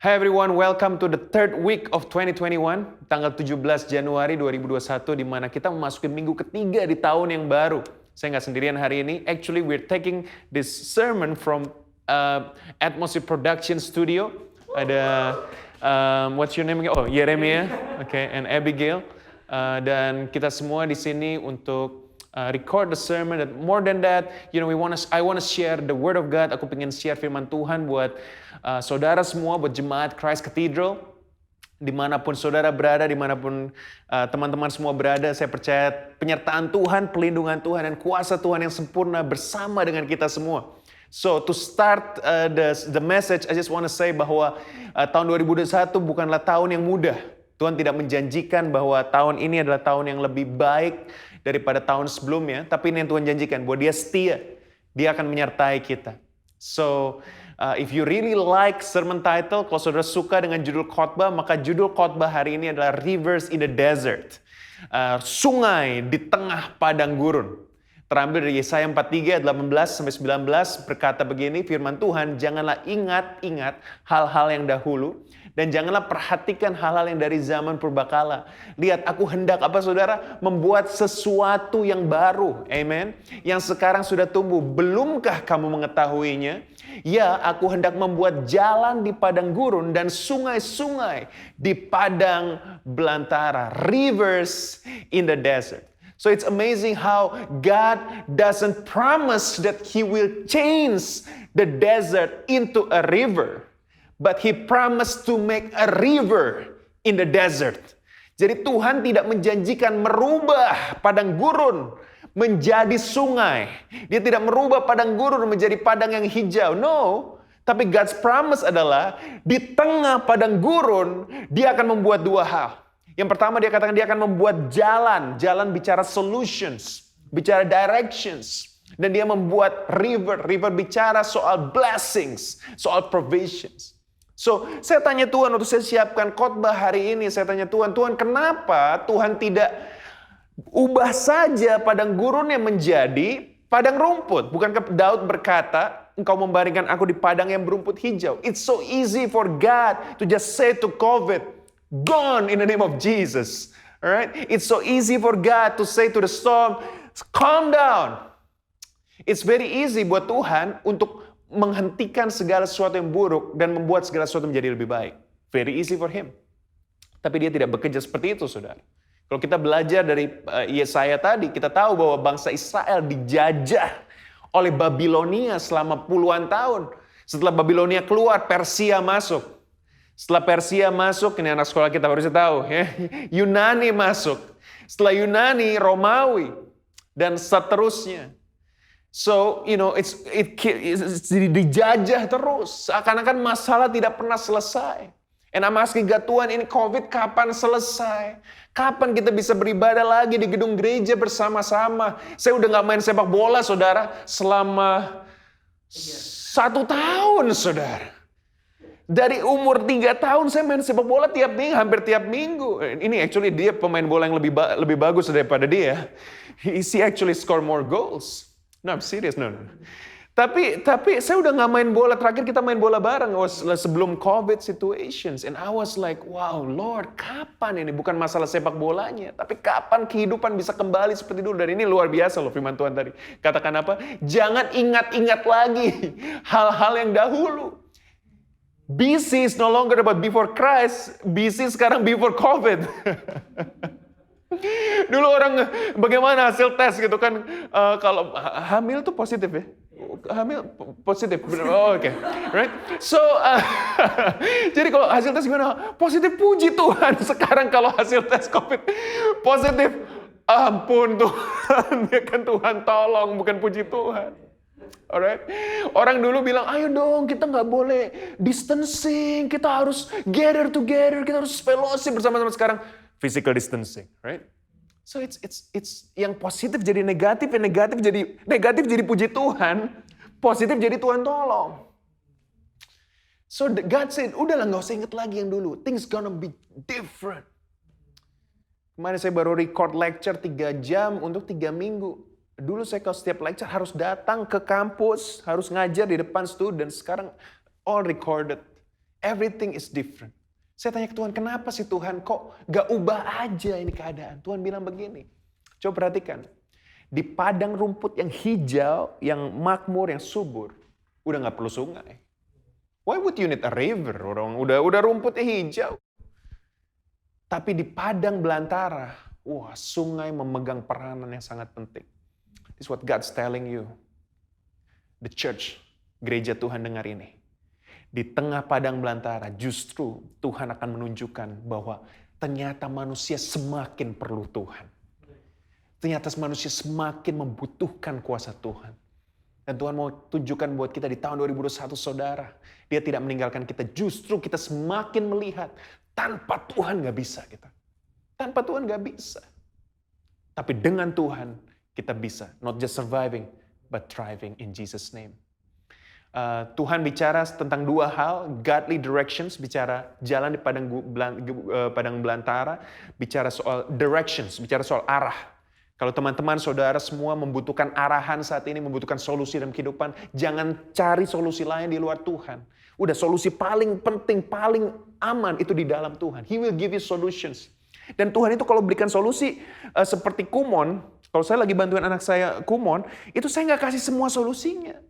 Hi everyone, welcome to the third week of 2021, tanggal 17 Januari 2021, di mana kita memasuki minggu ketiga di tahun yang baru. Saya nggak sendirian hari ini. Actually, we're taking this sermon from Atmosphere Production Studio. Ada, what's your name again? Oh, Yeremia, okay, and Abigail. Dan kita semua di sini untuk record the sermon. And more than that, you know, I want to share the Word of God. Aku pengen share firman Tuhan buat saudara semua, buat jemaat Christ Cathedral, dimanapun saudara berada, dimanapun teman-teman semua berada. Saya percaya penyertaan Tuhan, pelindungan Tuhan, dan kuasa Tuhan yang sempurna bersama dengan kita semua. So to start the message, I just want to say bahwa tahun 2021 bukanlah tahun yang mudah. Tuhan tidak menjanjikan bahwa tahun ini adalah tahun yang lebih baik daripada tahun sebelumnya, tapi ini yang Tuhan janjikan, bahwa Dia setia, Dia akan menyertai kita. So, if you really like sermon title, kalau saudara suka dengan judul khotbah, maka judul khotbah hari ini adalah Rivers in the Desert. Sungai di tengah padang gurun. Terambil dari Yesaya 43, 18-19 berkata begini, firman Tuhan, janganlah ingat-ingat hal-hal yang dahulu, dan janganlah perhatikan hal-hal yang dari zaman purbakala. Lihat, aku hendak apa saudara? Membuat sesuatu yang baru. Amen. Yang sekarang sudah tumbuh. Belumkah kamu mengetahuinya? Ya, aku hendak membuat jalan di padang gurun dan sungai-sungai di padang belantara. Rivers in the desert. So it's amazing how God doesn't promise that He will change the desert into a river. But He promised to make a river in the desert. Jadi Tuhan tidak menjanjikan merubah padang gurun menjadi sungai. Dia tidak merubah padang gurun menjadi padang yang hijau. No. Tapi God's promise adalah di tengah padang gurun Dia akan membuat dua hal. Yang pertama Dia katakan Dia akan membuat jalan. Jalan bicara solutions, bicara directions. Dan Dia membuat river. River bicara soal blessings, soal provisions. So, saya tanya Tuhan untuk saya siapkan khotbah hari ini. Saya tanya Tuhan, kenapa Tuhan tidak ubah saja padang gurunnya menjadi padang rumput? Bukankah Daud berkata, engkau membaringkan aku di padang yang berumput hijau. It's so easy for God to just say to COVID, gone in the name of Jesus. Alright? It's so easy for God to say to the storm, calm down. It's very easy buat Tuhan untuk menghentikan segala sesuatu yang buruk dan membuat segala sesuatu menjadi lebih baik. Very easy for Him. Tapi Dia tidak bekerja seperti itu, saudara. Kalau kita belajar dari Yesaya tadi, kita tahu bahwa bangsa Israel dijajah oleh Babilonia selama puluhan tahun. Setelah Babilonia keluar, Persia masuk. Setelah Persia masuk, ini anak sekolah kita harusnya tahu, ya, Yunani masuk. Setelah Yunani, Romawi, dan seterusnya. So, you know, it's dijajah terus. Seakan-akan masalah tidak pernah selesai. And I'm asking God, Tuhan, ini COVID kapan selesai? Kapan kita bisa beribadah lagi di gedung gereja bersama-sama? Saya udah gak main sepak bola, saudara, selama 1 tahun, saudara. Dari umur 3 tahun saya main sepak bola tiap minggu, hampir tiap minggu. Ini actually dia pemain bola yang lebih bagus daripada dia. He actually score more goals. No, I'm serious, no. Tapi saya udah gak main bola. Terakhir kita main bola bareng sebelum COVID situations. And I was like, wow, Lord, kapan ini? Bukan masalah sepak bolanya. Tapi kapan kehidupan bisa kembali seperti dulu? Dan ini luar biasa loh firman Tuhan tadi. Katakan apa? Jangan ingat-ingat lagi hal-hal yang dahulu. BC is no longer about before Christ. BC sekarang before COVID. Dulu orang bagaimana hasil tes gitu kan, kalau hamil tuh positif ya, hamil positif, oh, oke. Right? So jadi kalau hasil tes gimana? Positif, puji Tuhan. Sekarang kalau hasil tes COVID positif, ampun Tuhan, ya kan Tuhan tolong, bukan puji Tuhan. Alright? Orang dulu bilang, ayo dong kita nggak boleh distancing, kita harus gather together, kita harus fellowship bersama-sama. Sekarang physical distancing, right? So it's yang positif jadi negatif, yang negatif jadi puji Tuhan, positif jadi Tuhan tolong. So God said, udahlah nggak usah ingat lagi yang dulu, things gonna be different. Kemarin saya baru record lecture 3 jam untuk 3 minggu. Dulu saya kalau setiap lecture harus datang ke kampus, harus ngajar di depan student. Sekarang all recorded. Everything is different. Saya tanya ke Tuhan, kenapa sih Tuhan kok gak ubah aja ini keadaan? Tuhan bilang begini, coba perhatikan. Di padang rumput yang hijau, yang makmur, yang subur, udah gak perlu sungai. Why would you need a river? Orang udah rumputnya hijau. Tapi di padang belantara, wah, sungai memegang peranan yang sangat penting. This is what God's telling you. The church, gereja Tuhan dengar ini. Di tengah padang belantara, justru Tuhan akan menunjukkan bahwa ternyata manusia semakin perlu Tuhan. Ternyata manusia semakin membutuhkan kuasa Tuhan. Dan Tuhan mau tunjukkan buat kita di tahun 2021, saudara. Dia tidak meninggalkan kita, justru kita semakin melihat tanpa Tuhan gak bisa kita. Tanpa Tuhan gak bisa. Tapi dengan Tuhan kita bisa. Not just surviving, but thriving in Jesus' name. Tuhan bicara tentang dua hal, godly directions, bicara jalan di padang belantara, bicara soal directions, bicara soal arah. Kalau teman-teman, saudara semua membutuhkan arahan saat ini, membutuhkan solusi dalam kehidupan, jangan cari solusi lain di luar Tuhan. Udah solusi paling penting, paling aman itu di dalam Tuhan. He will give you solutions. Dan Tuhan itu kalau berikan solusi seperti Kumon, kalau saya lagi bantuin anak saya Kumon, itu saya nggak kasih semua solusinya.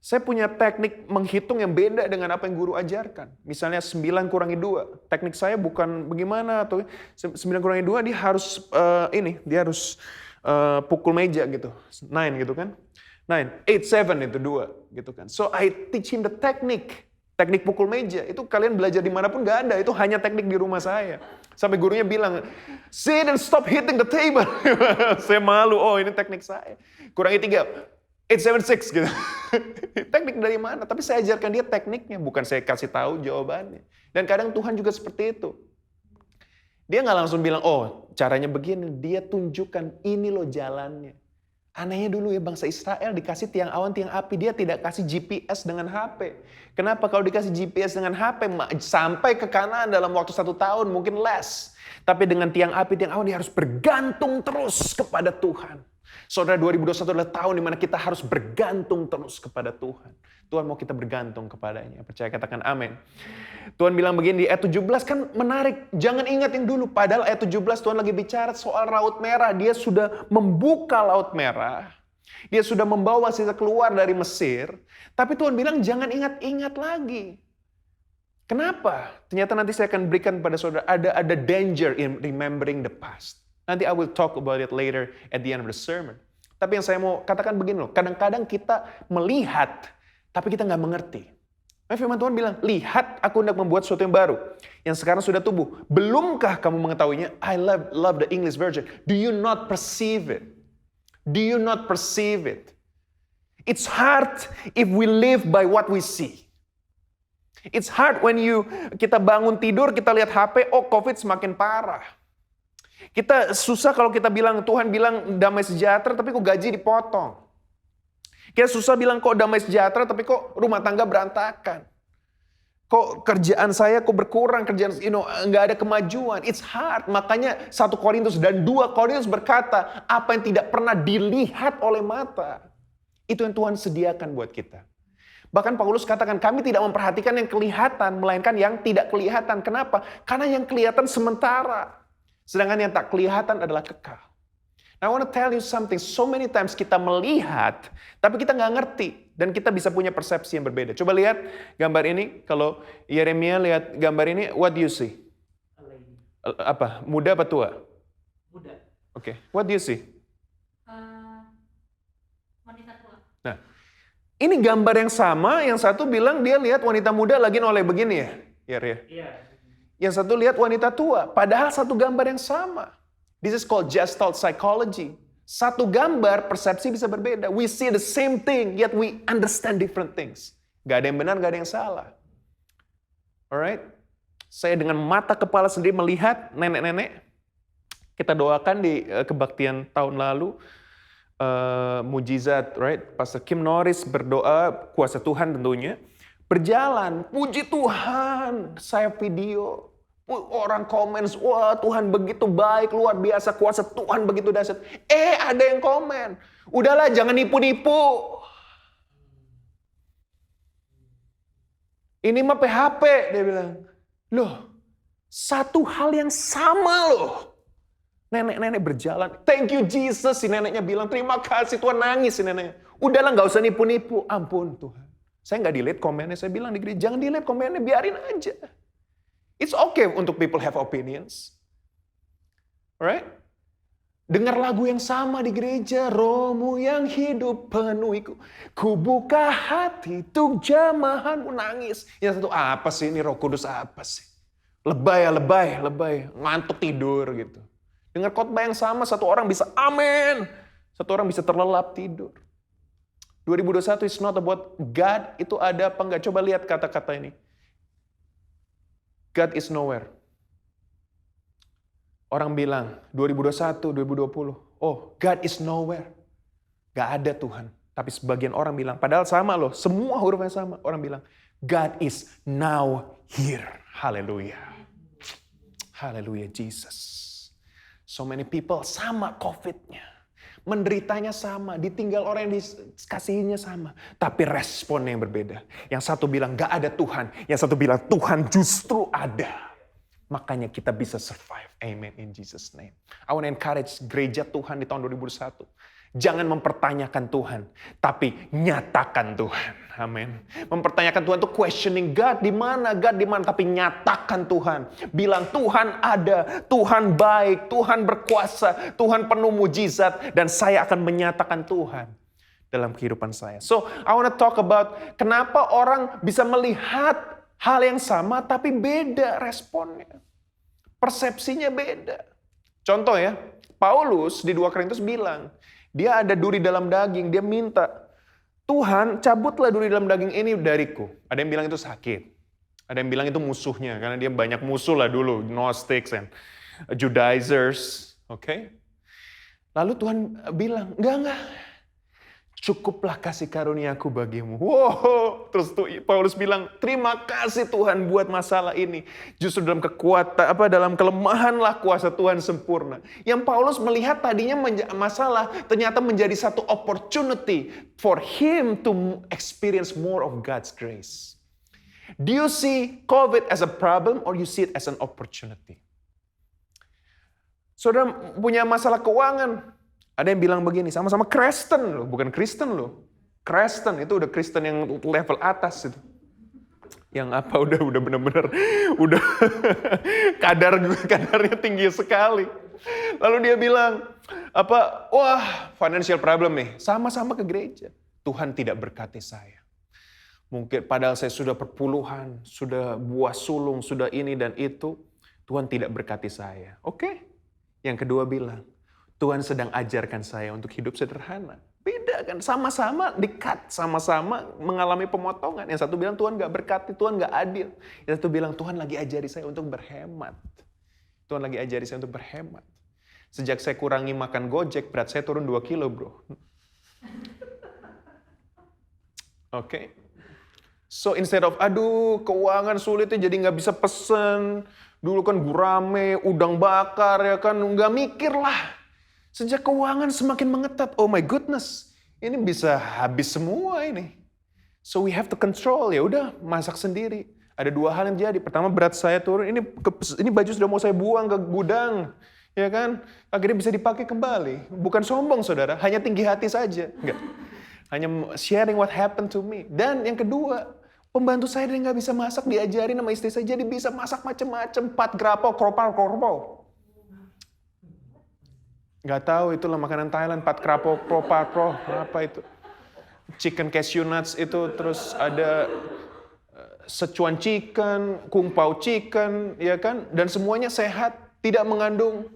Saya punya teknik menghitung yang beda dengan apa yang guru ajarkan. Misalnya 9 kurangi 2. Teknik saya bukan bagaimana, atau 9 kurangi 2 dia harus dia harus pukul meja gitu. 9 gitu kan. 9, 8, 7 itu 2 gitu kan. So I teach him the technique. Teknik pukul meja. Itu kalian belajar dimanapun gak ada. Itu hanya teknik di rumah saya. Sampai gurunya bilang, sit and stop hitting the table. Saya malu, oh ini teknik saya. Kurangi 3. 876 gitu. Teknik dari mana? Tapi saya ajarkan dia tekniknya, bukan saya kasih tahu jawabannya. Dan kadang Tuhan juga seperti itu. Dia nggak langsung bilang, oh caranya begini. Dia tunjukkan ini loh jalannya. Anehnya dulu ya bangsa Israel dikasih tiang awan, tiang api. Dia tidak kasih GPS dengan HP. Kenapa? Kalau dikasih GPS dengan HP, sampai ke Kanaan dalam waktu 1 tahun mungkin less. Tapi dengan tiang api, tiang awan dia harus bergantung terus kepada Tuhan. Saudara, 2021 adalah tahun di mana kita harus bergantung terus kepada Tuhan. Tuhan mau kita bergantung kepadanya. Percaya, katakan amin. Tuhan bilang begini di ayat 17 kan menarik. Jangan ingat yang dulu. Padahal ayat 17 Tuhan lagi bicara soal Laut Merah. Dia sudah membuka Laut Merah. Dia sudah membawa sisa keluar dari Mesir. Tapi Tuhan bilang jangan ingat-ingat lagi. Kenapa? Ternyata nanti saya akan berikan pada saudara ada danger in remembering the past. Nanti I will talk about it later at the end of the sermon. Tapi yang saya mau katakan begini loh. Kadang-kadang kita melihat, tapi kita nggak mengerti. Firman Tuhan bilang, lihat aku hendak membuat sesuatu yang baru. Yang sekarang sudah tumbuh. Belumkah kamu mengetahuinya? I love the English version. Do you not perceive it? Do you not perceive it? It's hard if we live by what we see. It's hard when kita bangun tidur, kita lihat HP, oh COVID semakin parah. Kita susah kalau kita bilang, Tuhan bilang damai sejahtera, tapi kok gaji dipotong. Kita susah bilang kok damai sejahtera, tapi kok rumah tangga berantakan. Kok kerjaan saya kok berkurang, nggak ada kemajuan. It's hard. Makanya 1 Korintus dan 2 Korintus berkata, apa yang tidak pernah dilihat oleh mata, itu yang Tuhan sediakan buat kita. Bahkan Paulus katakan, kami tidak memperhatikan yang kelihatan, melainkan yang tidak kelihatan. Kenapa? Karena yang kelihatan sementara. Sedangkan yang tak kelihatan adalah kekal. Now, I want to tell you something. So many times kita melihat, tapi kita nggak ngerti. Dan kita bisa punya persepsi yang berbeda. Coba lihat gambar ini. Kalau Yeremia lihat gambar ini, what do you see? Apa? Muda apa tua? Muda. Oke. What do you see? Wanita tua. Nah, ini gambar yang sama. Yang satu bilang dia lihat wanita muda lagi noleh begini ya? Iya. Yang satu lihat wanita tua, padahal satu gambar yang sama. This is called Gestalt psychology. Satu gambar, persepsi bisa berbeda. We see the same thing, yet we understand different things. Gak ada yang benar, gak ada yang salah. Alright? Saya dengan mata kepala sendiri melihat nenek-nenek. Kita doakan di kebaktian tahun lalu. Mujizat, right? Pastor Kim Norris berdoa, kuasa Tuhan tentunya. Berjalan, puji Tuhan, saya video. Orang komen, wah Tuhan begitu baik, luar biasa, kuasa Tuhan begitu dahsyat. Ada yang komen, udahlah jangan nipu-nipu. Ini mah PHP, dia bilang. Loh, satu hal yang sama loh. Nenek-nenek berjalan, thank you Jesus, si neneknya bilang, terima kasih Tuhan, nangis si neneknya. Udahlah gak usah nipu-nipu, ampun Tuhan. Saya gak delete komennya, saya bilang di gereja, jangan delete komennya, biarin aja. It's okay untuk people have opinions. Right? Dengar lagu yang sama di gereja, rohmu yang hidup penuhiku. Ku buka hati untuk jamahanmu, nangis. Yang satu, apa sih ini Roh Kudus apa sih? Lebay. Ngantuk tidur gitu. Dengar khotbah yang sama, satu orang bisa amin. Satu orang bisa terlelap tidur. 2021 is not about God, itu ada apa enggak? Coba lihat kata-kata ini. God is nowhere. Orang bilang 2021, 2020, oh God is nowhere. Gak ada Tuhan. Tapi sebagian orang bilang, padahal sama loh, semua hurufnya sama. Orang bilang, God is now here. Haleluya. Haleluya Jesus. So many people sama COVID-nya. Menderitanya sama, ditinggal orang yang dikasihinya sama. Tapi responnya yang berbeda. Yang satu bilang gak ada Tuhan. Yang satu bilang Tuhan justru ada. Makanya kita bisa survive. Amen in Jesus name. I want to encourage gereja Tuhan di tahun 2021. Jangan mempertanyakan Tuhan, tapi nyatakan Tuhan. Amin. Mempertanyakan Tuhan itu questioning God di mana, tapi nyatakan Tuhan. Bilang Tuhan ada, Tuhan baik, Tuhan berkuasa, Tuhan penuh mujizat, dan saya akan menyatakan Tuhan dalam kehidupan saya. So, I want to talk about kenapa orang bisa melihat hal yang sama tapi beda responnya. Persepsinya beda. Contoh ya, Paulus di 2 Korintus bilang, dia ada duri dalam daging, dia minta, Tuhan cabutlah duri dalam daging ini dariku. Ada yang bilang itu sakit. Ada yang bilang itu musuhnya, karena dia banyak musuh lah dulu, Gnostics and Judaizers. Okay? Lalu Tuhan bilang, enggak. Cukuplah kasih karuniaku bagimu. Wow, terus tuh Paulus bilang, terima kasih Tuhan buat masalah ini. Justru dalam kekuatan, dalam kelemahanlah kuasa Tuhan sempurna. Yang Paulus melihat tadinya masalah, ternyata menjadi satu opportunity for him to experience more of God's grace. Do you see COVID as a problem or you see it as an opportunity? Saudara punya masalah keuangan. Ada yang bilang begini, sama-sama Kristen loh, bukan Kristen loh. Kristen itu udah Kristen yang level atas itu. Yang udah benar-benar udah kadarnya tinggi sekali. Lalu dia bilang, wah, financial problem nih, sama-sama ke gereja. Tuhan tidak berkati saya. Mungkin padahal saya sudah perpuluhan, sudah buah sulung, sudah ini dan itu, Tuhan tidak berkati saya. Oke. Yang kedua bilang, Tuhan sedang ajarkan saya untuk hidup sederhana. Beda kan, sama-sama di-cut, sama-sama mengalami pemotongan. Yang satu bilang Tuhan gak berkati, Tuhan gak adil. Yang satu bilang Tuhan lagi ajari saya untuk berhemat. Tuhan lagi ajari saya untuk berhemat. Sejak saya kurangi makan Gojek, berat saya turun 2 kilo bro. Oke. So instead of, keuangan sulitnya jadi gak bisa pesen. Dulu kan gurame, udang bakar ya kan, gak mikir lah. Sejak keuangan semakin mengetat, oh my goodness, ini bisa habis semua ini. So we have to control, ya udah masak sendiri. Ada 2 hal yang jadi. Pertama berat saya turun, ini baju sudah mau saya buang ke gudang, ya kan? Akhirnya bisa dipakai kembali. Bukan sombong saudara, hanya tinggi hati saja. Enggak. Hanya sharing what happened to me. Dan yang kedua, pembantu saya yang nggak bisa masak diajarin sama istri saya, jadi bisa masak macam-macam, pat grapo, kropo. Gak tahu itulah makanan Thailand, pat krapo, pro, apa itu? Chicken cashew nuts itu, terus ada Sichuan chicken, kung pao chicken, ya kan? Dan semuanya sehat, tidak mengandung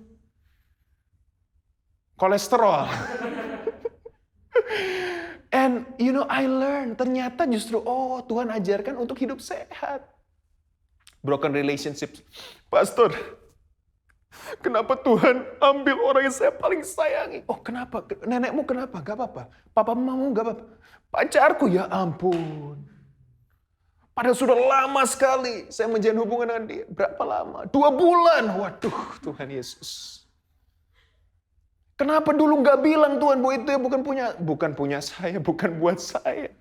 kolesterol. And I learned, ternyata justru, Tuhan ajarkan untuk hidup sehat. Broken relationships. Pastor, kenapa Tuhan ambil orang yang saya paling sayangi? Oh kenapa? Nenekmu kenapa? Gak apa-apa. Papa mamamu gak apa-apa. Pacarku ya ampun. Padahal sudah lama sekali saya menjalin hubungan dengan dia. Berapa lama? 2 bulan. Waduh Tuhan Yesus. Kenapa dulu gak bilang Tuhan bahwa itu bukan punya saya, bukan buat saya.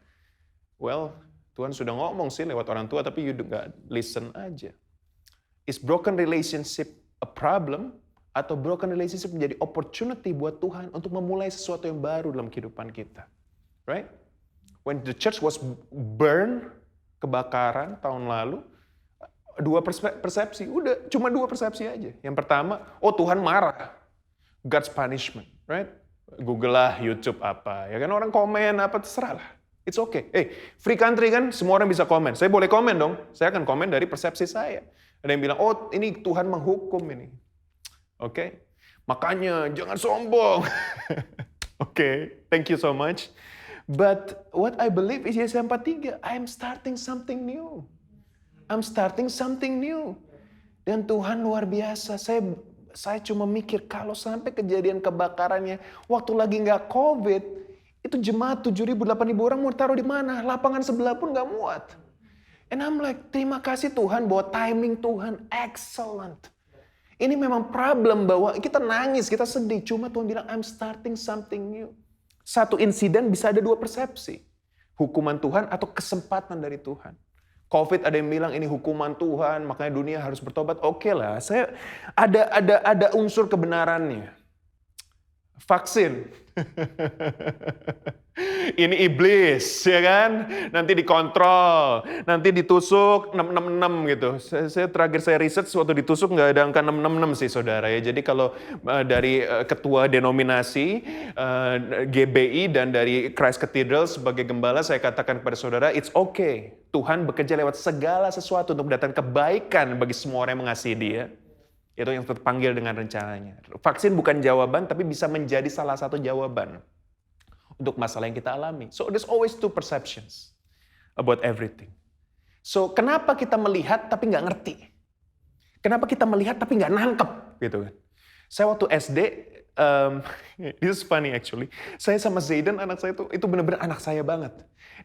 Well, Tuhan sudah ngomong sih lewat orang tua, tapi you nggak listen aja. Is broken relationship a problem? Atau broken relationship menjadi opportunity buat Tuhan untuk memulai sesuatu yang baru dalam kehidupan kita. Right? When the church was burned, kebakaran tahun lalu, dua persepsi, udah cuma dua persepsi aja. Yang pertama, oh Tuhan marah, God's punishment, right? Google lah, YouTube apa, ya kan orang komen apa terserah lah. It's okay. Free country kan, semua orang bisa komen. Saya boleh komen dong. Saya akan komen dari persepsi saya. Ada yang bilang, oh ini Tuhan menghukum ini. Oke, makanya jangan sombong. Oke, thank you so much. But what I believe is Yesaya 4:3, I am starting something new. I'm starting something new. Dan Tuhan luar biasa. Saya cuma mikir kalau sampai kejadian kebakarannya waktu lagi nggak COVID, itu jemaat 7.000, 8.000 orang mau taruh di mana? Lapangan sebelah pun nggak muat. And I'm like, terima kasih Tuhan bahwa timing Tuhan excellent. Ini memang problem bahwa kita nangis, kita sedih. Cuma Tuhan bilang, I'm starting something new. Satu insiden bisa ada dua persepsi. Hukuman Tuhan atau kesempatan dari Tuhan. COVID ada yang bilang ini hukuman Tuhan, makanya dunia harus bertobat. Oke lah, saya ada unsur kebenarannya. Vaksin. Ini iblis, ya kan? Nanti dikontrol, nanti ditusuk 666 gitu. Terakhir saya riset waktu ditusuk nggak ada angka 666 sih saudara ya. Jadi kalau dari ketua denominasi GBI dan dari Christ Cathedral sebagai gembala saya katakan kepada saudara, it's okay. Tuhan bekerja lewat segala sesuatu untuk mendatangkan kebaikan bagi semua orang yang mengasihi Dia. Itu yang terpanggil dengan rencananya. Vaksin bukan jawaban, tapi bisa menjadi salah satu jawaban untuk masalah yang kita alami. So there's always two perceptions about everything. So kenapa kita melihat tapi nggak ngerti? Kenapa kita melihat tapi nggak nangkep? Gitu kan? Saya waktu SD, this is funny actually. Saya sama Zayden, anak saya itu benar-benar anak saya banget.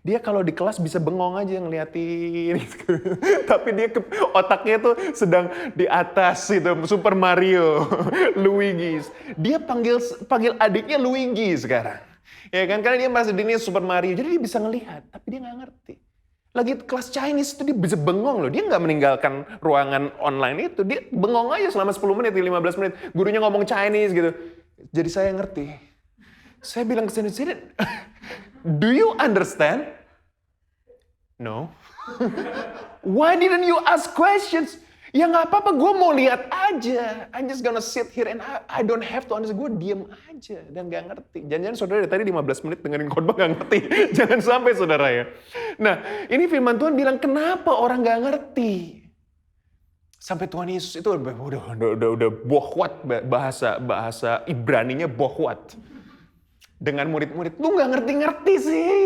Dia kalau di kelas bisa bengong aja ngeliatin, gitu. Tapi dia otaknya tuh sedang di atas itu Super Mario, Luigi. Dia panggil adiknya Luigi sekarang. Ya kan, karena dia masih dunia Super Mario, jadi dia bisa ngelihat, tapi dia nggak ngerti. Lagi kelas Chinese itu dia bisa bengong loh, dia nggak meninggalkan ruangan online itu, dia bengong aja selama 10 menit, 15 menit, gurunya ngomong Chinese gitu. Jadi saya ngerti. Saya bilang ke sini, do you understand? No. Why didn't you ask questions? Ya nggak apa-apa, gue mau lihat aja. I'm just gonna sit here and I don't have to understand. Gue diem aja dan nggak ngerti. Jangan-jangan saudara dari tadi 15 menit dengerin khotbah nggak ngerti. Jangan sampai saudara ya. Nah, ini firman Tuhan bilang kenapa orang nggak ngerti? Sampai Tuhan Yesus itu udah bohwat, bahasa Ibraninya bohwat. Dengan murid-murid, lu nggak ngerti-ngerti sih.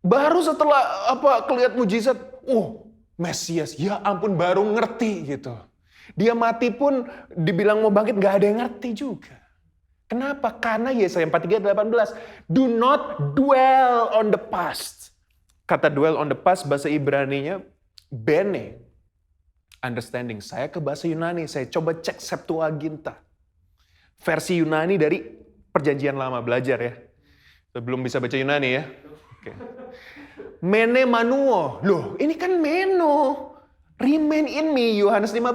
Baru setelah kelihatan mujizat, Mesias, ya ampun baru ngerti gitu. Dia mati pun dibilang mau bangkit, nggak ada yang ngerti juga. Kenapa? Karena Yesaya 43:18, do not dwell on the past. Kata dwell on the past bahasa Ibraninya bene, understanding. Saya ke bahasa Yunani, saya coba cek Septuaginta. Versi Yunani dari Perjanjian Lama, belajar ya. Belum bisa baca Yunani ya. Oke. Mene manuo. Loh, ini kan meno. Remain in me, Yohanes 15.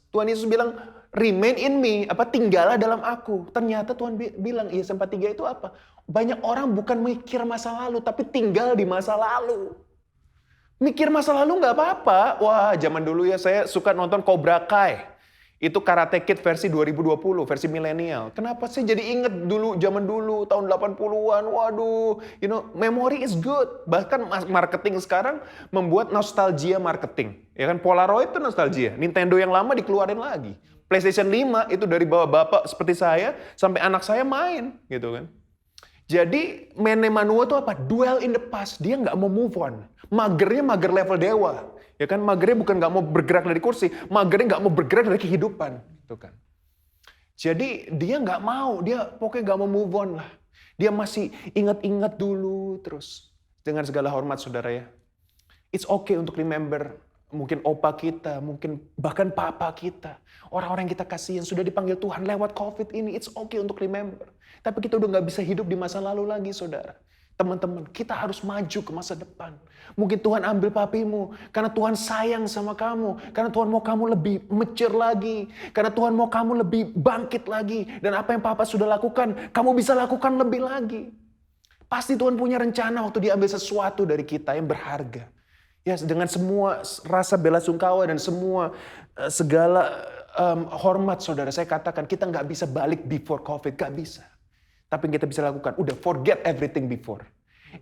Tuhan Yesus bilang, remain in me, tinggallah dalam aku. Ternyata Tuhan bilang, Yesaya 4:3 itu apa? Banyak orang bukan mikir masa lalu, tapi tinggal di masa lalu. Mikir masa lalu nggak apa-apa. Wah, zaman dulu ya saya suka nonton Cobra Kai. Itu Karate Kid versi 2020, versi milenial. Kenapa sih jadi inget dulu, zaman dulu, tahun 80-an, waduh. Memory is good. Bahkan marketing sekarang membuat nostalgia marketing. Ya kan, Polaroid itu nostalgia. Nintendo yang lama dikeluarin lagi. PlayStation 5 itu dari bapak seperti saya, sampai anak saya main. Gitu kan. Jadi, mene manuo itu apa? Dwell in the past. Dia nggak mau move on. Magernya mager level dewa. Ya kan, magernya bukan nggak mau bergerak dari kursi, magernya nggak mau bergerak dari kehidupan, gitu kan. Jadi dia nggak mau, dia pokoknya nggak mau move on lah. Dia masih ingat-ingat dulu terus. Dengan segala hormat saudara ya, it's okay untuk remember mungkin opa kita, mungkin bahkan papa kita, orang-orang yang kita kasih yang sudah dipanggil Tuhan lewat COVID ini, it's okay untuk remember. Tapi kita udah nggak bisa hidup di masa lalu lagi saudara. Teman-teman, kita harus maju ke masa depan. Mungkin Tuhan ambil papimu karena Tuhan sayang sama kamu. Karena Tuhan mau kamu lebih mature lagi. Karena Tuhan mau kamu lebih bangkit lagi. Dan apa yang papa sudah lakukan, kamu bisa lakukan lebih lagi. Pasti Tuhan punya rencana waktu dia ambil sesuatu dari kita yang berharga. Ya, dengan semua rasa belasungkawa dan semua segala hormat saudara, saya katakan kita nggak bisa balik before COVID, nggak bisa. Tapi yang kita bisa lakukan, udah forget everything before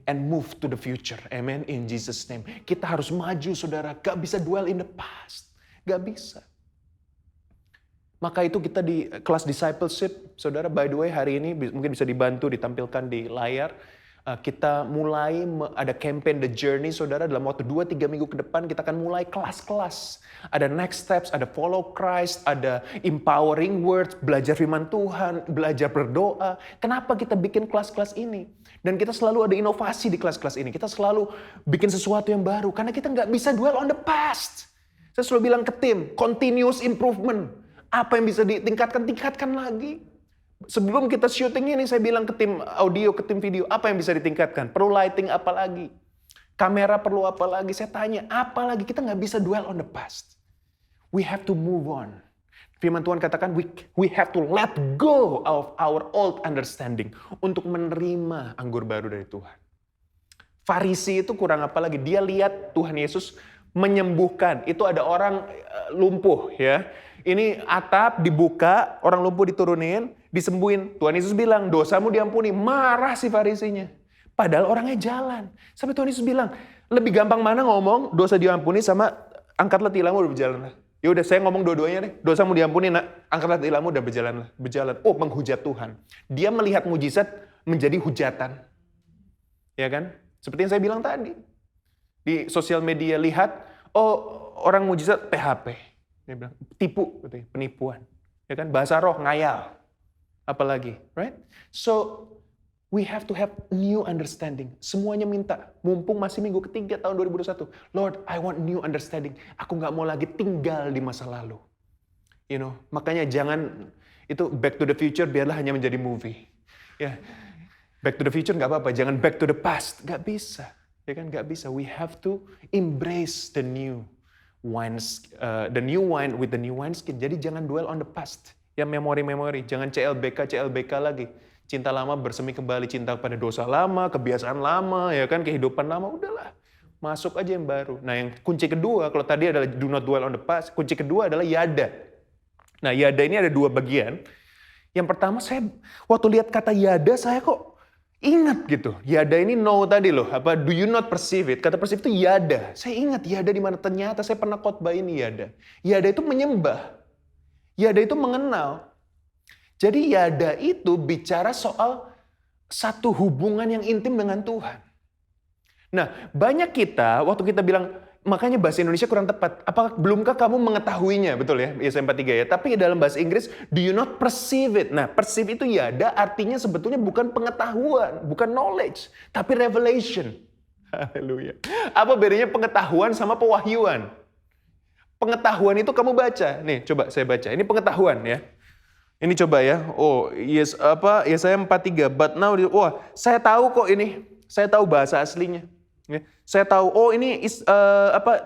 and move to the future. Amen. In Jesus name. Kita harus maju saudara, gak bisa dwell in the past. Gak bisa. Maka itu kita di kelas discipleship, saudara, by the way hari ini mungkin bisa dibantu ditampilkan di layar. Kita mulai ada campaign The Journey, saudara, dalam waktu 2-3 minggu ke depan kita akan mulai kelas-kelas. Ada next steps, ada follow Christ, ada empowering words, belajar firman Tuhan, belajar berdoa. Kenapa kita bikin kelas-kelas ini? Dan kita selalu ada inovasi di kelas-kelas ini. Kita selalu bikin sesuatu yang baru, karena kita nggak bisa dwell on the past. Saya selalu bilang ke tim, continuous improvement. Apa yang bisa ditingkatkan, tingkatkan lagi. Sebelum kita syuting ini, saya bilang ke tim audio, ke tim video, apa yang bisa ditingkatkan? Perlu lighting apa lagi? Kamera perlu apa lagi? Saya tanya, apa lagi? Kita nggak bisa dwell on the past. We have to move on. Firman Tuhan katakan, we have to let go of our old understanding. Untuk menerima anggur baru dari Tuhan. Farisi itu kurang apa lagi? Dia lihat Tuhan Yesus menyembuhkan. Itu ada orang lumpuh ya. Ini atap dibuka, orang lumpuh diturunin, disembuhin. Tuhan Yesus bilang, dosamu diampuni. Marah si Farisinya. Padahal orangnya jalan. Sampai Tuhan Yesus bilang, lebih gampang mana ngomong dosa diampuni sama angkatlah tilammu udah berjalanlah. Ya udah saya ngomong dua-duanya deh. Dosamu diampuni nak, angkatlah tilammu udah berjalanlah. Berjalan. Oh, menghujat Tuhan. Dia melihat mujizat menjadi hujatan. Ya kan? Seperti yang saya bilang tadi. Di sosial media lihat, oh orang mujizat PHP. Dia bilang, tipu, penipuan. Ya kan? Bahasa roh, ngayal. Apalagi, right? So, we have to have new understanding. Semuanya minta. Mumpung masih minggu ketiga tahun 2021. Lord, I want new understanding. Aku gak mau lagi tinggal di masa lalu. You know, makanya jangan, itu Back to the Future biarlah hanya menjadi movie. Ya, Back to the Future gak apa-apa. Jangan back to the past. Gak bisa. Ya kan, gak bisa. We have to embrace the new wine with the new wineskin. Jadi jangan dwell on the past. Ya memori-memori. Jangan CLBK lagi. Cinta lama bersemi kembali. Cinta pada dosa lama, kebiasaan lama, ya kan, kehidupan lama. Udahlah. Masuk aja yang baru. Nah yang kunci kedua, kalau tadi adalah do not dwell on the past. Kunci kedua adalah yada. Nah yada ini ada dua bagian. Yang pertama saya, waktu lihat kata yada saya kok ingat gitu. Yada ini no tadi loh. Apa do you not perceive it? Kata perceive itu yada. Saya ingat yada di mana, ternyata saya pernah khotbah ini yada. Yada itu menyembah. Yada itu mengenal. Jadi yada itu bicara soal satu hubungan yang intim dengan Tuhan. Nah, banyak kita waktu kita bilang, makanya bahasa Indonesia kurang tepat. Apakah belumkah kamu mengetahuinya? Betul ya, Yesaya 4:3 ya. Tapi dalam bahasa Inggris, do you not perceive it? Nah, perceive itu yada artinya sebetulnya bukan pengetahuan, bukan knowledge, tapi revelation. Haleluya. Apa bedanya pengetahuan sama pewahyuan? Pengetahuan itu kamu baca. Nih, coba saya baca. Ini pengetahuan ya. Ini coba ya. Oh, Yesaya 4:3. But now, wah, saya tahu kok ini. Saya tahu bahasa aslinya. Ya. Saya tahu, oh ini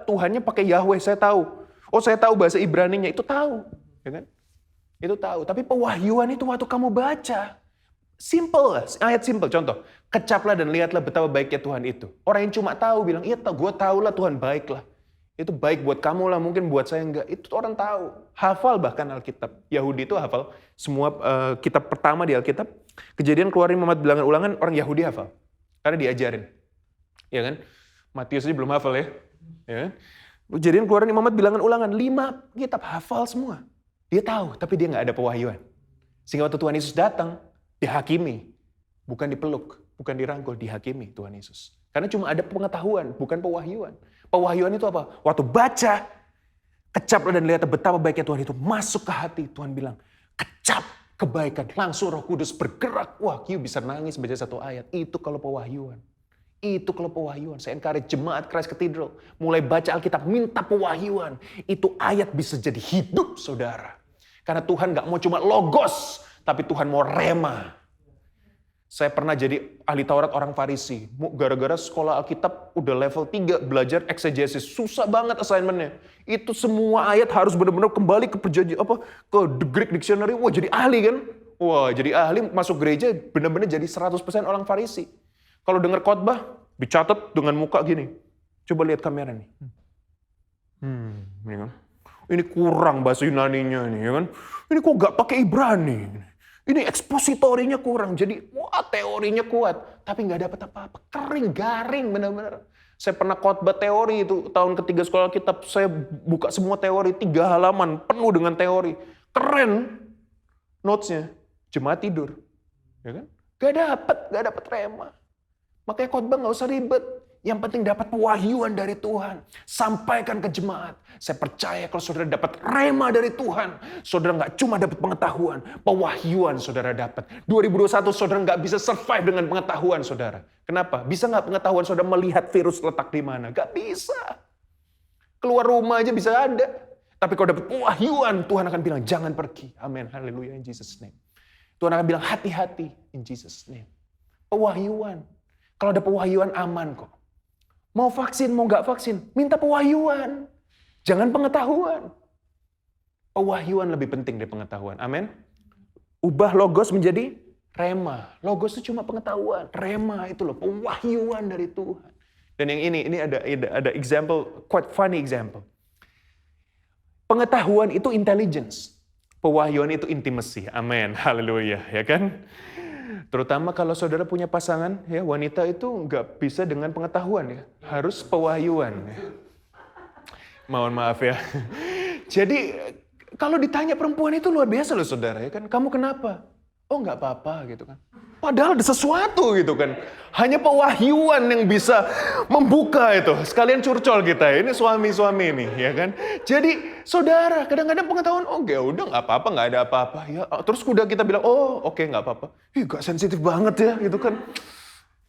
Tuhannya pakai Yahweh, saya tahu. Oh saya tahu bahasa Ibraninya, itu tahu. Ya kan? Itu tahu. Tapi pewahyuan itu waktu kamu baca. Simple, ayat simple. Contoh, kecaplah dan lihatlah betapa baiknya Tuhan itu. Orang yang cuma tahu bilang, iya gue tahu lah Tuhan baik lah. Itu baik buat kamu lah, mungkin buat saya enggak. Itu orang tahu. Hafal bahkan Alkitab. Yahudi itu hafal. Semua kitab pertama di Alkitab. Kejadian, Keluaran, Imamat, Bilangan, Ulangan, orang Yahudi hafal. Karena diajarin. Ya kan? Matius aja belum hafal ya. Ya kan? Kejadian, Keluaran, Imamat, Bilangan, Ulangan. 5 kitab hafal semua. Dia tahu, tapi dia nggak ada pewahyuan. Sehingga waktu Tuhan Yesus datang, dihakimi. Bukan dipeluk, bukan dirangkul, dihakimi Tuhan Yesus. Karena cuma ada pengetahuan, bukan pewahyuan. Pewahyuan itu apa? Waktu baca, kecaplah dan lihat betapa baiknya Tuhan itu. Masuk ke hati, Tuhan bilang, kecap kebaikan. Langsung Roh Kudus bergerak. Wah, you bisa nangis baca satu ayat. Itu kalau pewahyuan. Itu kalau pewahyuan. Saya encourage jemaat Christ Cathedral. Mulai baca Alkitab, minta pewahyuan. Itu ayat bisa jadi hidup, saudara. Karena Tuhan gak mau cuma logos, tapi Tuhan mau rema. Saya pernah jadi ahli Taurat orang Farisi. Gara-gara sekolah Alkitab udah level 3 belajar eksegesis. Susah banget assignment-nya. Itu semua ayat harus benar-benar kembali ke ke The Greek Dictionary. Wah, jadi ahli kan? Wah, jadi ahli masuk gereja benar-benar jadi 100% orang Farisi. Kalau dengar khotbah, dicatat dengan muka gini. Coba lihat kamera nih. Ini kan. Ini kurang bahasa Yunaninya nih, ya kan? Ini kok gak pakai Ibrani? Ini ekspositorinya kurang, jadi wah teorinya kuat, tapi nggak dapat apa-apa, kering, garing benar-benar. Saya pernah khotbah teori itu tahun ketiga sekolah kitab, saya buka semua teori 3 halaman penuh dengan teori, keren, notesnya, jemaat tidur, ya kan? Gak dapat rema. Makanya khotbah nggak usah ribet. Yang penting dapat pewahyuan dari Tuhan. Sampaikan ke jemaat. Saya percaya kalau saudara dapat rema dari Tuhan, saudara nggak cuma dapat pengetahuan, pewahyuan saudara dapat. 2021 saudara nggak bisa survive dengan pengetahuan saudara. Kenapa? Bisa nggak pengetahuan saudara melihat virus letak di mana? Nggak bisa. Keluar rumah aja bisa ada. Tapi kalau dapat pewahyuan, Tuhan akan bilang jangan pergi. Amin. Haleluya in Jesus name. Tuhan akan bilang hati-hati in Jesus name. Pewahyuan. Kalau ada pewahyuan aman kok. Mau vaksin, mau nggak vaksin, minta pewahyuan. Jangan pengetahuan. Pewahyuan lebih penting dari pengetahuan. Amin. Ubah logos menjadi rema. Logos itu cuma pengetahuan. Rema itu loh, pewahyuan dari Tuhan. Dan yang ini ada example, quite funny example. Pengetahuan itu intelligence. Pewahyuan itu intimacy. Amin. Haleluya, ya kan? Terutama kalau saudara punya pasangan, ya wanita itu nggak bisa dengan pengetahuan ya, harus pewahyuan. Ya. Mohon maaf ya. Jadi kalau ditanya perempuan itu luar biasa loh saudara ya kan, kamu kenapa? Oh nggak apa-apa gitu kan. Padahal ada sesuatu gitu kan. Hanya pewahyuan yang bisa membuka itu. Sekalian curcol kita, ini suami-suami nih ya kan. Jadi saudara, kadang-kadang pengetahuan, oh ya udah nggak apa-apa, nggak ada apa-apa. Ya, terus udah kita bilang, oh oke nggak apa-apa. Ih gak sensitif banget ya gitu kan.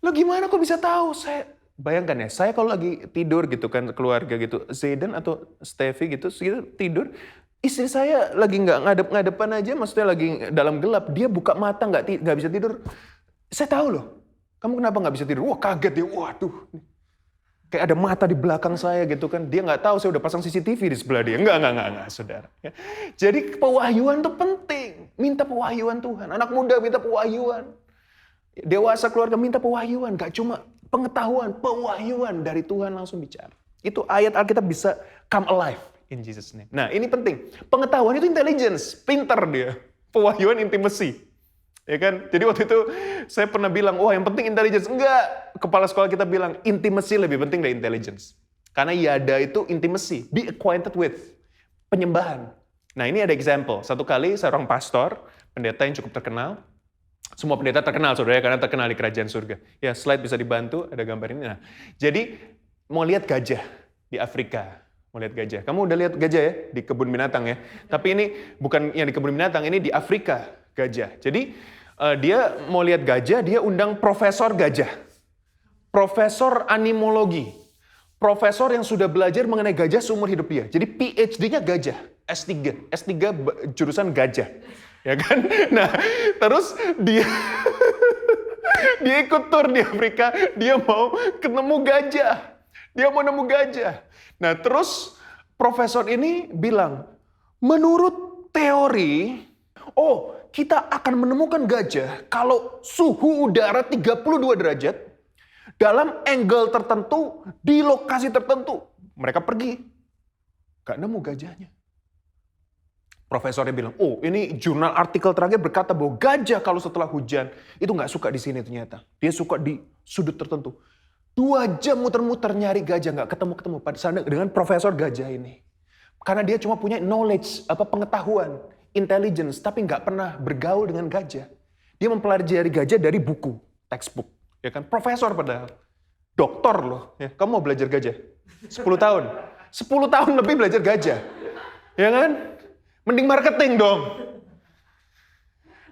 Lah gimana kok bisa tahu? Saya bayangkan ya, saya kalau lagi tidur gitu kan, keluarga gitu, Zayden atau Steffi gitu tidur, istri saya lagi nggak ngadep-ngadepan aja, maksudnya lagi dalam gelap, dia buka mata nggak bisa tidur. Saya tahu loh, kamu kenapa nggak bisa tidur? Wah kaget dia, waduh, kayak ada mata di belakang saya gitu kan. Dia nggak tahu saya udah pasang CCTV di sebelah dia. Enggak, saudara. Ya. Jadi pewahyuan itu penting, minta pewahyuan Tuhan. Anak muda minta pewahyuan, dewasa keluarga minta pewahyuan, nggak cuma pengetahuan, pewahyuan dari Tuhan langsung bicara. Itu ayat Alkitab bisa come alive. In Jesus name. Nah ini penting. Pengetahuan itu intelligence. Pinter dia. Pewahyuan intimacy. Ya kan? Jadi waktu itu saya pernah bilang, wah yang penting intelligence. Enggak. Kepala sekolah kita bilang, intimacy lebih penting dari intelligence. Karena yada itu intimacy. Be acquainted with. Penyembahan. Nah ini ada example. Satu kali seorang pastor, pendeta yang cukup terkenal. Semua pendeta terkenal saudara karena terkenal di kerajaan surga. Ya slide bisa dibantu, ada gambar ini. Nah, jadi mau lihat gajah di Afrika. Mau lihat gajah. Kamu udah lihat gajah ya di kebun binatang ya. Tapi ini bukan yang di kebun binatang, ini di Afrika gajah. Jadi dia mau lihat gajah, dia undang profesor gajah. Profesor animologi. Profesor yang sudah belajar mengenai gajah seumur hidup dia. Jadi PhD-nya gajah, S3. S3 jurusan gajah. Ya kan? Nah, terus dia dia ikut tur di Afrika, dia mau ketemu gajah. Dia mau nemu gajah. Nah, terus profesor ini bilang, menurut teori, kita akan menemukan gajah kalau suhu udara 32 derajat dalam angle tertentu di lokasi tertentu. Mereka pergi. Gak nemu gajahnya. Profesornya bilang, ini jurnal artikel terakhir berkata bahwa gajah kalau setelah hujan itu gak suka di sini ternyata. Dia suka di sudut tertentu. 2 jam muter-muter nyari gajah, nggak ketemu-ketemu pada sana dengan profesor gajah ini. Karena dia cuma punya knowledge, pengetahuan, intelligence, tapi nggak pernah bergaul dengan gajah. Dia mempelajari gajah dari buku, textbook. Ya kan? Profesor padahal. Doktor loh. Ya. Kamu mau belajar gajah? 10 tahun. 10 tahun lebih belajar gajah. Ya kan? Mending marketing dong.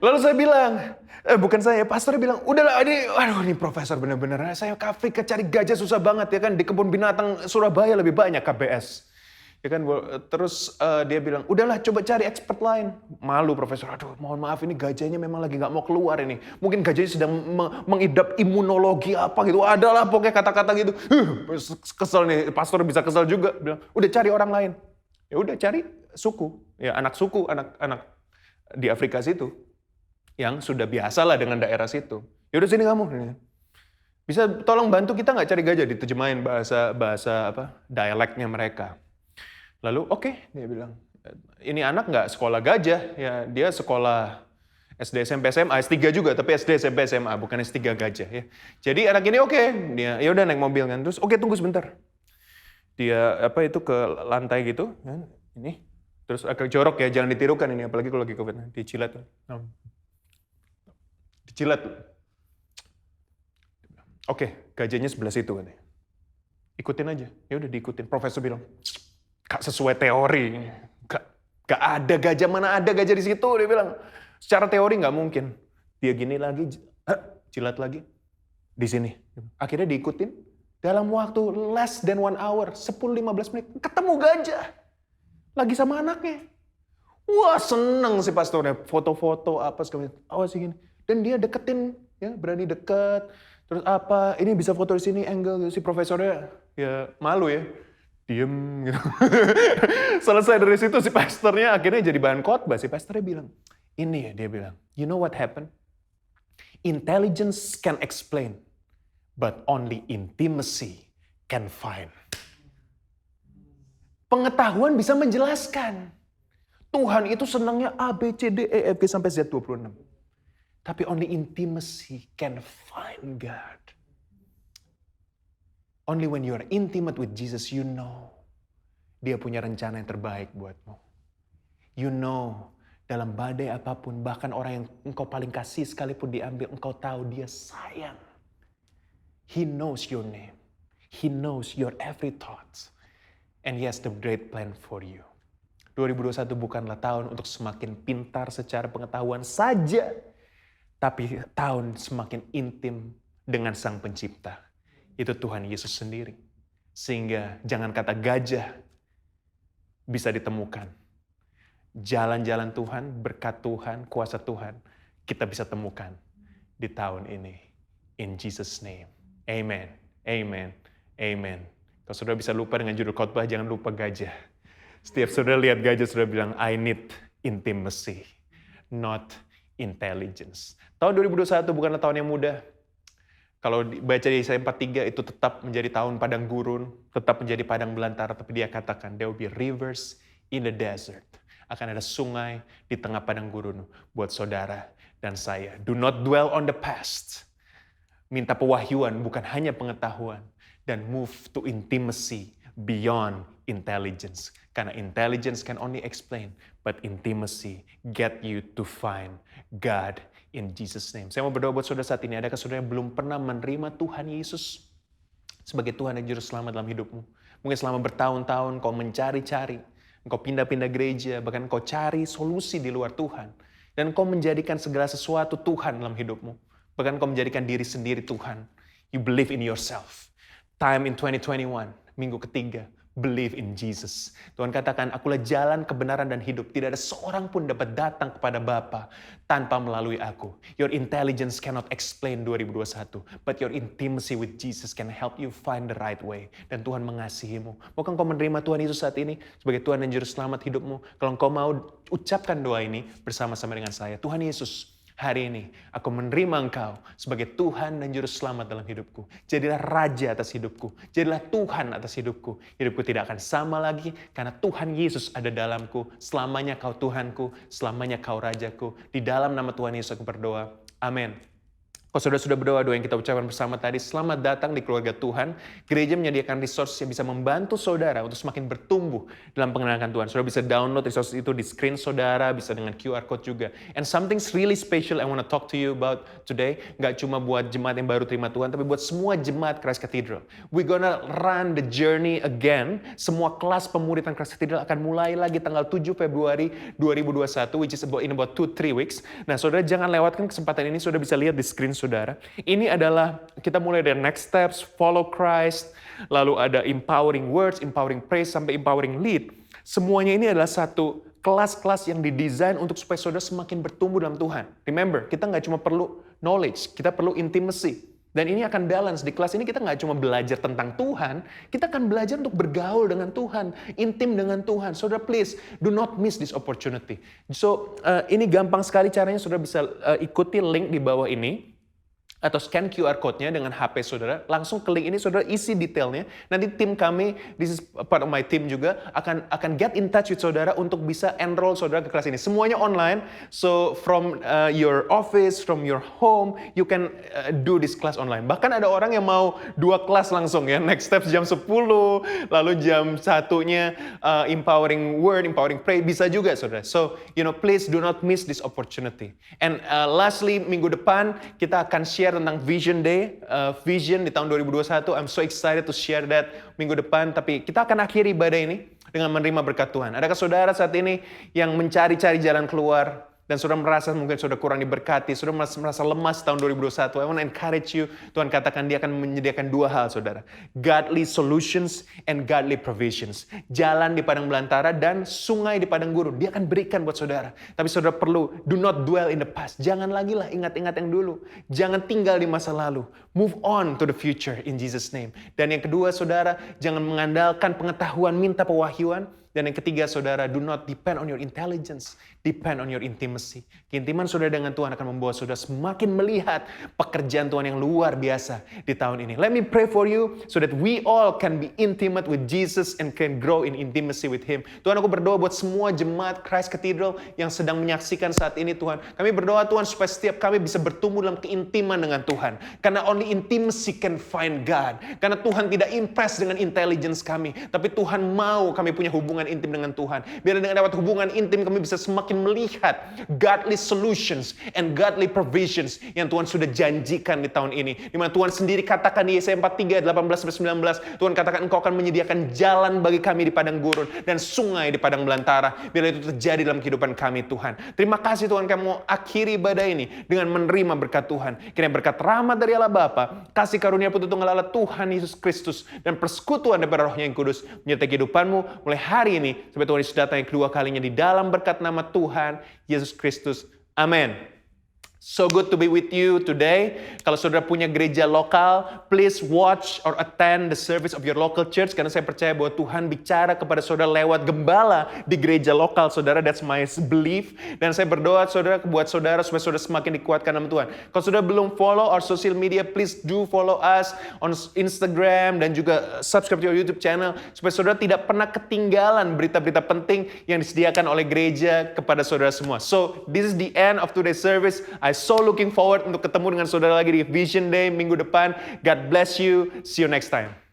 Lalu saya bilang, bukan saya, pastor bilang, udahlah ini profesor bener-bener. Saya ke Afrika cari gajah susah banget ya kan. Di kebun binatang Surabaya lebih banyak KBS. Ya kan, terus dia bilang, udahlah coba cari expert lain. Malu profesor, aduh mohon maaf ini gajahnya memang lagi nggak mau keluar ini. Mungkin gajahnya sedang mengidap imunologi apa gitu. Adalah pokoknya kata-kata gitu. Kesel nih, pastor bisa kesel juga. Bilang, udah cari orang lain. Ya udah cari suku, ya anak suku, anak-anak di Afrika situ. Yang sudah biasa lah dengan daerah situ. Ya udah sini kamu. Bisa tolong bantu kita nggak cari gajah, diterjemahin bahasa apa dialeknya mereka. Lalu oke, dia bilang, ini anak nggak sekolah gajah, ya dia sekolah SD, SMP, SMA, S3 juga, tapi SD, SMP, SMA, bukan S3 gajah ya. Jadi anak ini oke, dia ya udah naik mobil kan, terus oke tunggu sebentar. Dia apa itu ke lantai gitu, kan, ini, terus agak jorok ya, jangan ditirukan ini, apalagi kalau lagi COVID, dicilat. Dicilat. Oke, gajahnya sebelah situ kan. Ikutin aja, ya udah diikutin. Profesor bilang, gak sesuai teori. Gak ada gajah, mana ada gajah di situ, dia bilang. Secara teori gak mungkin. Dia gini lagi, jilat lagi. Di sini. Akhirnya diikutin. Dalam waktu less than 1 hour, 10-15 menit, ketemu gajah. Lagi sama anaknya. Wah seneng si pastornya. Foto-foto apa segala macam. Awas gini. Dan dia deketin, ya berani deket. Terus apa, ini bisa foto di sini, angle gitu. Si profesornya ya malu ya. Diem gitu. Selesai dari situ si pastornya akhirnya jadi bahan khotbah. Si pastornya bilang, ini ya dia bilang, you know what happened? Intelligence can explain, but only intimacy can find. Pengetahuan bisa menjelaskan. Tuhan itu senangnya A, B, C, D, E, F, G sampai Z 26. Tapi only intimacy can find God. Only when you are intimate with Jesus, you know Dia punya rencana yang terbaik buatmu. You know, dalam badai apapun, bahkan orang yang engkau paling kasih sekalipun diambil, engkau tahu Dia sayang. He knows your name. He knows your every thought. And He has the great plan for you. 2021 bukanlah tahun untuk semakin pintar secara pengetahuan saja, tapi tahun semakin intim dengan Sang Pencipta. Itu Tuhan Yesus sendiri. Sehingga jangan kata gajah bisa ditemukan. Jalan-jalan Tuhan, berkat Tuhan, kuasa Tuhan, kita bisa temukan di tahun ini. In Jesus' name. Amen. Amen. Amen. Kalau saudara bisa lupa dengan judul khotbah, jangan lupa gajah. Setiap saudara lihat gajah, saudara bilang, I need intimacy, not intelligence. Tahun 2021 bukanlah tahun yang mudah. Kalau baca di Yesaya 43 itu tetap menjadi tahun padang gurun, tetap menjadi padang belantara, tapi dia katakan there will be rivers in the desert. Akan ada sungai di tengah padang gurun buat saudara dan saya. Do not dwell on the past. Minta pewahyuan bukan hanya pengetahuan, dan move to intimacy beyond intelligence. Karena intelligence can only explain, but intimacy get you to find God in Jesus' name. Saya mau berdoa buat saudara saat ini. Adakah saudara yang belum pernah menerima Tuhan Yesus sebagai Tuhan dan Juru Selamat dalam hidupmu? Mungkin selama bertahun-tahun kau mencari-cari, engkau pindah-pindah gereja, bahkan kau cari solusi di luar Tuhan. Dan kau menjadikan segala sesuatu Tuhan dalam hidupmu. Bahkan kau menjadikan diri sendiri Tuhan. You believe in yourself. Time in 2021, minggu ketiga, believe in Jesus. Tuhan katakan, akulah jalan, kebenaran, dan hidup. Tidak ada seorang pun dapat datang kepada Bapa tanpa melalui aku. Your intelligence cannot explain 2021, but your intimacy with Jesus can help you find the right way. Dan Tuhan mengasihimu. Maukah engkau menerima Tuhan Yesus saat ini sebagai Tuhan dan Juru Selamat hidupmu? Kalau engkau mau ucapkan doa ini bersama-sama dengan saya. Tuhan Yesus, hari ini aku menerima Engkau sebagai Tuhan dan Juru Selamat dalam hidupku. Jadilah Raja atas hidupku. Jadilah Tuhan atas hidupku. Hidupku tidak akan sama lagi karena Tuhan Yesus ada dalamku. Selamanya Kau Tuhanku, selamanya Kau Rajaku. Di dalam nama Tuhan Yesus aku berdoa. Amin. Kalau saudara sudah berdoa, doa yang kita ucapkan bersama tadi, selamat datang di keluarga Tuhan. Gereja menyediakan resource yang bisa membantu saudara untuk semakin bertumbuh dalam pengenalan Tuhan. Saudara bisa download resource itu di screen saudara, bisa dengan QR code juga. And something's really special I want to talk to you about today. Gak cuma buat jemaat yang baru terima Tuhan, tapi buat semua jemaat Christ Cathedral. We're gonna run the journey again. Semua kelas pemuritan Christ Cathedral akan mulai lagi tanggal 7 Februari 2021, which is in about 2-3 weeks. Nah, saudara jangan lewatkan kesempatan ini. Saudara bisa lihat di screen saudara. Ini adalah kita mulai dari next steps, follow Christ, lalu ada empowering words, empowering praise, sampai empowering lead. Semuanya ini adalah satu kelas-kelas yang didesain untuk supaya saudara semakin bertumbuh dalam Tuhan. Remember, kita nggak cuma perlu knowledge, kita perlu intimacy. Dan ini akan balance. Di kelas ini kita nggak cuma belajar tentang Tuhan, kita akan belajar untuk bergaul dengan Tuhan, intim dengan Tuhan. Saudara please, do not miss this opportunity. So, ini gampang sekali caranya, saudara bisa ikuti link di bawah ini. Atau scan QR code-nya dengan HP saudara, langsung ke link ini saudara isi detailnya. Nanti tim kami, this is part of my team juga, akan get in touch with saudara untuk bisa enroll saudara ke kelas ini. Semuanya online, so from your office, from your home, you can do this class online. Bahkan ada orang yang mau 2 kelas langsung ya, next steps jam 10, lalu jam 1-nya empowering word, empowering pray, bisa juga saudara. So, please do not miss this opportunity. And lastly, minggu depan kita akan share tentang Vision Day, Vision di tahun 2021. I'm so excited to share that minggu depan. Tapi kita akan akhiri ibadah ini dengan menerima berkat Tuhan. Adakah saudara saat ini yang mencari-cari jalan keluar, dan saudara merasa mungkin saudara kurang diberkati, saudara merasa lemas tahun 2021, I want to encourage you, Tuhan katakan dia akan menyediakan 2 hal saudara. Godly solutions and godly provisions. Jalan di padang belantara dan sungai di padang gurun. Dia akan berikan buat saudara. Tapi saudara perlu, do not dwell in the past. Jangan lagi lah ingat-ingat yang dulu. Jangan tinggal di masa lalu. Move on to the future in Jesus' name. Dan yang kedua saudara, jangan mengandalkan pengetahuan, minta pewahyuan. Dan yang ketiga saudara, do not depend on your intelligence, depend on your intimacy. Keintiman saudara dengan Tuhan akan membawa saudara semakin melihat pekerjaan Tuhan yang luar biasa di tahun ini. Let me pray for you so that we all can be intimate with Jesus and can grow in intimacy with Him. Tuhan, aku berdoa buat semua jemaat Christ Cathedral yang sedang menyaksikan saat ini Tuhan. Kami berdoa Tuhan supaya setiap kami bisa bertumbuh dalam keintiman dengan Tuhan. Karena only intimacy can find God. Karena Tuhan tidak impress dengan intelligence kami, tapi Tuhan mau kami punya hubungan intim dengan Tuhan. Biar dengan dapat hubungan intim kami bisa semakin melihat godly solutions and godly provisions yang Tuhan sudah janjikan di tahun ini. Di mana Tuhan sendiri katakan di Yesaya 43, 18-19, Tuhan katakan Engkau akan menyediakan jalan bagi kami di padang gurun dan sungai di padang belantara. Bila itu terjadi dalam kehidupan kami Tuhan. Terima kasih Tuhan, kami mau akhiri ibadah ini dengan menerima berkat Tuhan. Kiranya berkat rahmat dari Allah Bapa, kasih karunia Putra Tunggal Allah Tuhan Yesus Kristus, dan persekutuan daripada Roh-Nya yang kudus menyertai kehidupanmu mulai hari ini sampai Tuhan Yesus datang yang kedua kalinya di dalam berkat nama Tuhan Yesus Kristus. Amin. So good to be with you today. Kalau saudara punya gereja lokal, please watch or attend the service of your local church. Karena saya percaya bahwa Tuhan bicara kepada saudara lewat gembala di gereja lokal saudara. That's my belief. Dan saya berdoa saudara buat saudara supaya saudara semakin dikuatkan dalam Tuhan. Kalau saudara belum follow our social media, please do follow us on Instagram dan juga subscribe to our YouTube channel. Supaya saudara tidak pernah ketinggalan berita-berita penting yang disediakan oleh gereja kepada saudara semua. So, this is the end of today's service. I so looking forward untuk ketemu dengan saudara lagi di Vision Day minggu depan. God bless you. See you next time.